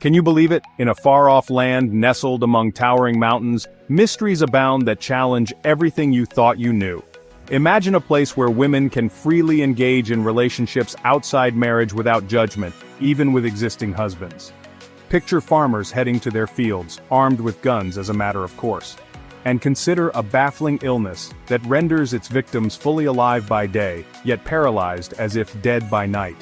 Can you believe it? In a far-off land nestled among towering mountains, mysteries abound that challenge everything you thought you knew. Imagine a place where women can freely engage in relationships outside marriage without judgment, even with existing husbands. Picture farmers heading to their fields, armed with guns as a matter of course. And consider a baffling illness that renders its victims fully alive by day, yet paralyzed as if dead by night.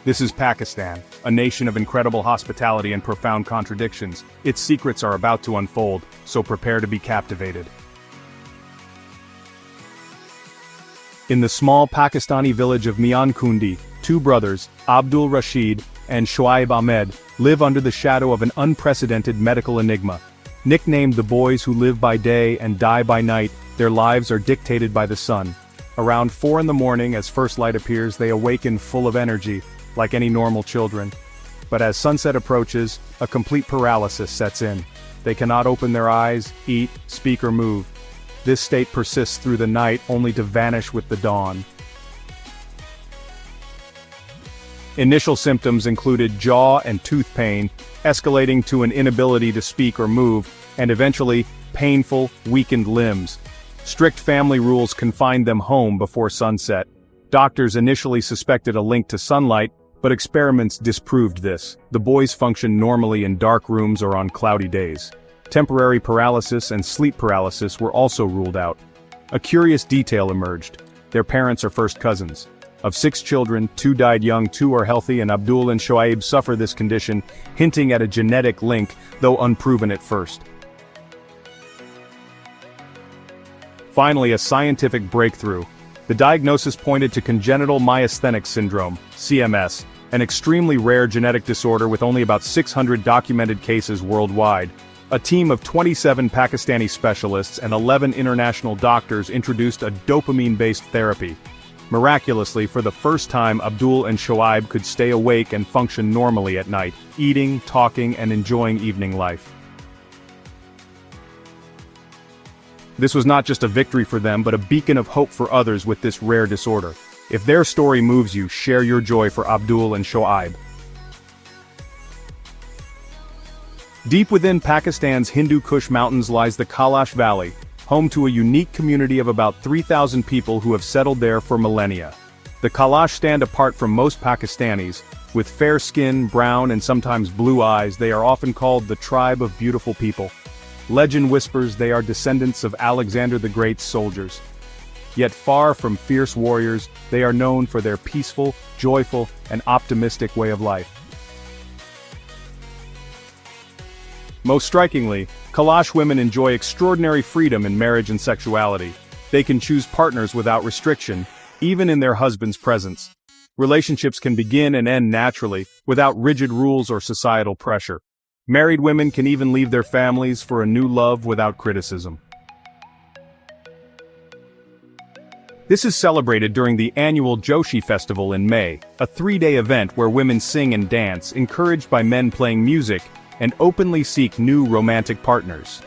This is Pakistan, a nation of incredible hospitality and profound contradictions. Its secrets are about to unfold, so prepare to be captivated. In the small Pakistani village of Mian Kundi, two brothers, Abdul Rashid and Shoaib Ahmed, live under the shadow of an unprecedented medical enigma. Nicknamed the boys who live by day and die by night, their lives are dictated by the sun. Around 4 in the morning, as first light appears, they awaken full of energy, like any normal children. But as sunset approaches, a complete paralysis sets in. They cannot open their eyes, eat, speak or move. This state persists through the night only to vanish with the dawn. Initial symptoms included jaw and tooth pain, escalating to an inability to speak or move, and eventually, painful, weakened limbs. Strict family rules confined them home before sunset. Doctors initially suspected a link to sunlight, but experiments disproved this. The boys function normally in dark rooms or on cloudy days. Temporary paralysis and sleep paralysis were also ruled out. A curious detail emerged. Their parents are first cousins. Of 6 children, 2 died young, 2 are healthy, and Abdul and Shoaib suffer this condition, hinting at a genetic link, though unproven at first. Finally, a scientific breakthrough. The diagnosis pointed to congenital myasthenic syndrome, CMS, an extremely rare genetic disorder with only about 600 documented cases worldwide. A team of 27 Pakistani specialists and 11 international doctors introduced a dopamine-based therapy. Miraculously, for the first time, Abdul and Shoaib could stay awake and function normally at night, eating, talking, and enjoying evening life. This was not just a victory for them, but a beacon of hope for others with this rare disorder. If their story moves you, share your joy for Abdul and Shoaib. Deep within Pakistan's Hindu Kush Mountains lies the Kailash Valley, home to a unique community of about 3,000 people who have settled there for millennia. The Kailash stand apart from most Pakistanis. With fair skin, brown and sometimes blue eyes, they are often called the tribe of beautiful people. Legend whispers they are descendants of Alexander the Great's soldiers. Yet far from fierce warriors, they are known for their peaceful, joyful, and optimistic way of life. Most strikingly, Kailash women enjoy extraordinary freedom in marriage and sexuality. They can choose partners without restriction, even in their husband's presence. Relationships can begin and end naturally, without rigid rules or societal pressure. Married women can even leave their families for a new love without criticism. This is celebrated during the annual Joshi Festival in May, a 3-day event where women sing and dance, encouraged by men playing music, and openly seek new romantic partners.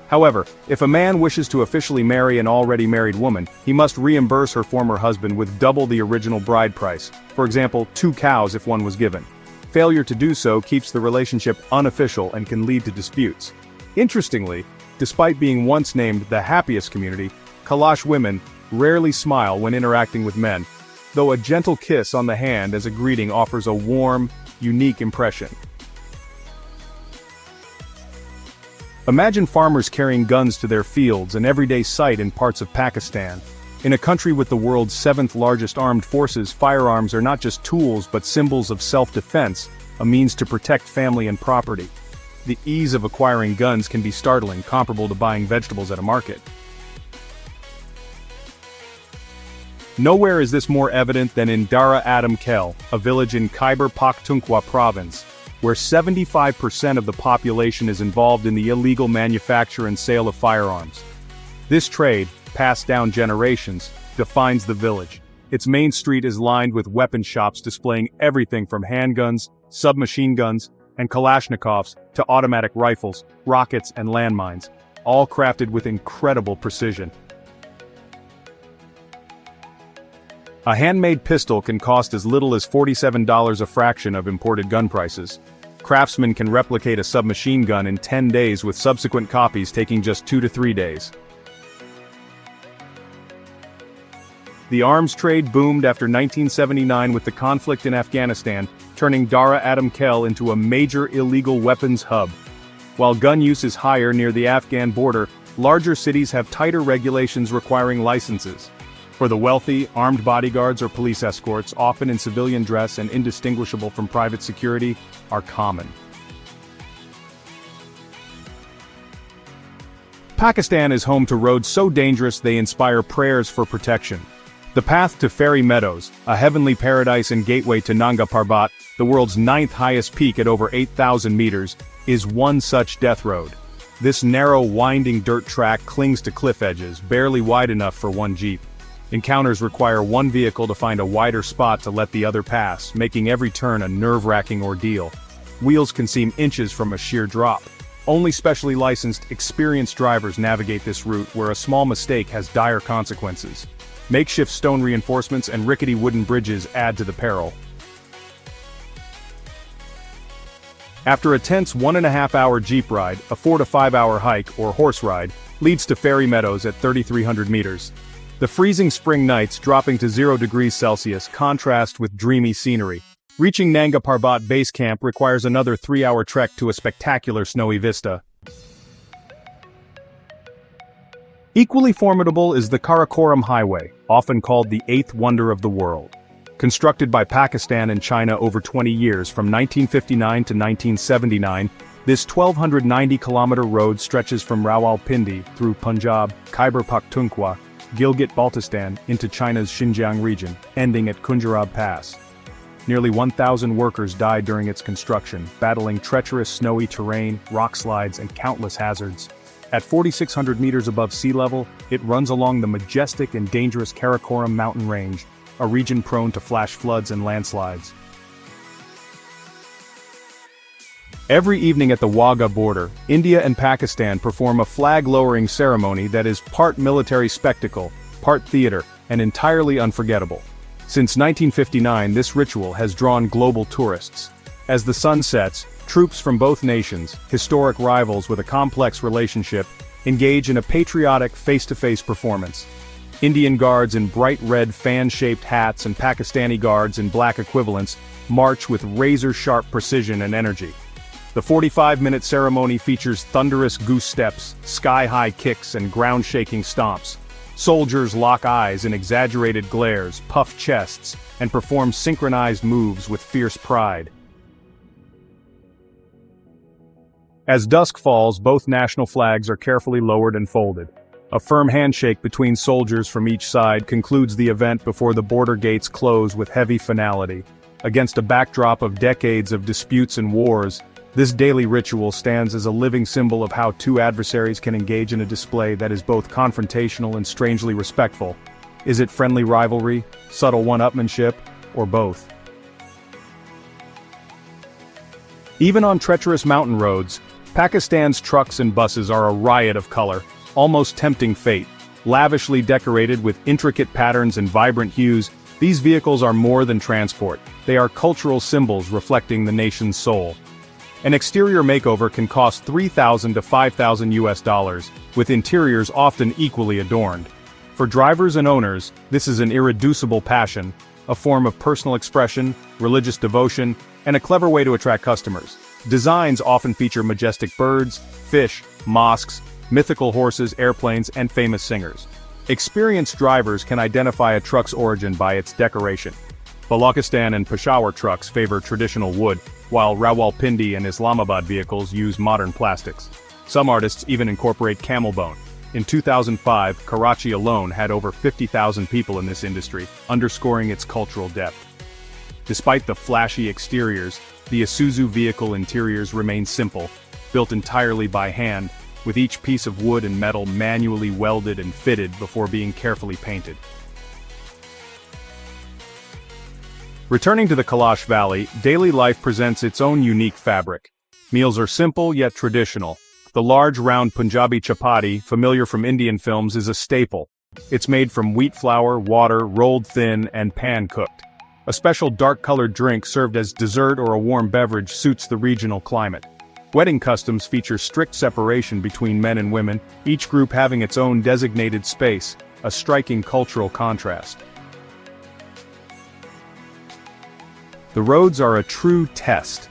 However, if a man wishes to officially marry an already married woman, he must reimburse her former husband with double the original bride price, for example, 2 cows if one was given. Failure to do so keeps the relationship unofficial and can lead to disputes. Interestingly, despite being once named the happiest community, Kailash women rarely smile when interacting with men, though a gentle kiss on the hand as a greeting offers a warm, unique impression. Imagine farmers carrying guns to their fields, an everyday sight in parts of Pakistan. In a country with the world's 7th largest armed forces, firearms are not just tools but symbols of self-defense, a means to protect family and property. The ease of acquiring guns can be startling, comparable to buying vegetables at a market. Nowhere is this more evident than in Dara Adam Khel, a village in Khyber Pakhtunkhwa province, where 75% of the population is involved in the illegal manufacture and sale of firearms. This trade, passed down generations, defines the village. Its main street is lined with weapon shops displaying everything from handguns, submachine guns, and Kalashnikovs to automatic rifles, rockets, and landmines, all crafted with incredible precision. A handmade pistol can cost as little as $47, a fraction of imported gun prices. Craftsmen can replicate a submachine gun in 10 days with subsequent copies taking just 2 to 3 days. The arms trade boomed after 1979 with the conflict in Afghanistan, turning Dara Adam Khel into a major illegal weapons hub. While gun use is higher near the Afghan border, larger cities have tighter regulations requiring licenses. For the wealthy, armed bodyguards or police escorts, often in civilian dress and indistinguishable from private security, are common. Pakistan is home to roads so dangerous they inspire prayers for protection. The path to Fairy Meadows, a heavenly paradise and gateway to Nanga Parbat, the world's 9th highest peak at over 8,000 meters, is one such death road. This narrow, winding dirt track clings to cliff edges, barely wide enough for one jeep. Encounters require one vehicle to find a wider spot to let the other pass, making every turn a nerve-wracking ordeal. Wheels can seem inches from a sheer drop. Only specially licensed, experienced drivers navigate this route where a small mistake has dire consequences. Makeshift stone reinforcements and rickety wooden bridges add to the peril. After a tense 1.5-hour jeep ride, a 4 to 5 hour hike or horse ride leads to Fairy Meadows at 3,300 meters. The freezing spring nights dropping to 0 degrees Celsius contrast with dreamy scenery. Reaching Nanga Parbat base camp requires another 3-hour trek to a spectacular snowy vista. Equally formidable is the Karakoram Highway, often called the eighth wonder of the world. Constructed by Pakistan and China over 20 years from 1959 to 1979, this 1,290-kilometer road stretches from Rawalpindi through Punjab, Khyber Pakhtunkhwa, Gilgit-Baltistan into China's Xinjiang region, ending at Khunjerab Pass. Nearly 1,000 workers died during its construction, battling treacherous snowy terrain, rock slides, and countless hazards. At 4,600 meters above sea level, it runs along the majestic and dangerous Karakoram mountain range, a region prone to flash floods and landslides. Every evening at the Wagah border, India and Pakistan perform a flag-lowering ceremony that is part military spectacle, part theater, and entirely unforgettable. Since 1959, this ritual has drawn global tourists. As the sun sets, troops from both nations, historic rivals with a complex relationship, engage in a patriotic face-to-face performance. Indian guards in bright red fan-shaped hats and Pakistani guards in black equivalents march with razor-sharp precision and energy. The 45-minute ceremony features thunderous goose steps, sky-high kicks, and ground-shaking stomps. Soldiers lock eyes in exaggerated glares, puff chests, and perform synchronized moves with fierce pride. As dusk falls, both national flags are carefully lowered and folded. A firm handshake between soldiers from each side concludes the event before the border gates close with heavy finality. Against a backdrop of decades of disputes and wars, this daily ritual stands as a living symbol of how two adversaries can engage in a display that is both confrontational and strangely respectful. Is it friendly rivalry, subtle one-upmanship, or both? Even on treacherous mountain roads, Pakistan's trucks and buses are a riot of color, almost tempting fate. Lavishly decorated with intricate patterns and vibrant hues, these vehicles are more than transport. They are cultural symbols reflecting the nation's soul. An exterior makeover can cost $3,000 to $5,000, with interiors often equally adorned. For drivers and owners, this is an irreducible passion, a form of personal expression, religious devotion, and a clever way to attract customers. Designs often feature majestic birds, fish, mosques, mythical horses, airplanes, and famous singers. Experienced drivers can identify a truck's origin by its decoration. Balochistan and Peshawar trucks favor traditional wood, while Rawalpindi and Islamabad vehicles use modern plastics. Some artists even incorporate camel bone. In 2005, Karachi alone had over 50,000 people in this industry, underscoring its cultural depth. Despite the flashy exteriors, the Isuzu vehicle interiors remain simple, built entirely by hand, with each piece of wood and metal manually welded and fitted before being carefully painted. Returning to the Lahore Valley, daily life presents its own unique fabric. Meals are simple yet traditional. The large round Punjabi chapati, familiar from Indian films, is a staple. It's made from wheat flour, water, rolled thin, and pan-cooked. A special dark-colored drink served as dessert or a warm beverage suits the regional climate. Wedding customs feature strict separation between men and women, each group having its own designated space, a striking cultural contrast. The roads are a true test.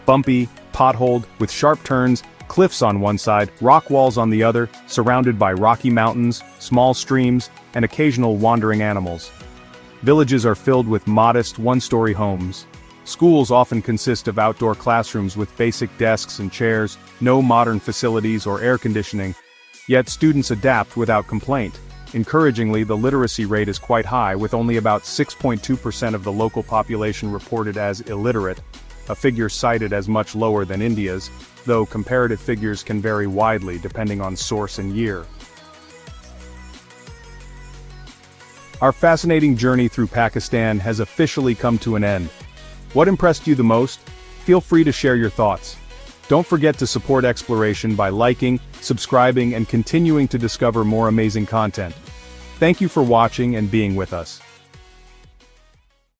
Bumpy, potholed, with sharp turns, cliffs on one side, rock walls on the other, surrounded by rocky mountains, small streams, and occasional wandering animals. Villages are filled with modest, one-story homes. Schools often consist of outdoor classrooms with basic desks and chairs, no modern facilities or air conditioning. Yet students adapt without complaint. Encouragingly, the literacy rate is quite high, with only about 6.2% of the local population reported as illiterate, a figure cited as much lower than India's, though comparative figures can vary widely depending on source and year. Our fascinating journey through Pakistan has officially come to an end. What impressed you the most? Feel free to share your thoughts. Don't forget to support exploration by liking, subscribing, and continuing to discover more amazing content. Thank you for watching and being with us.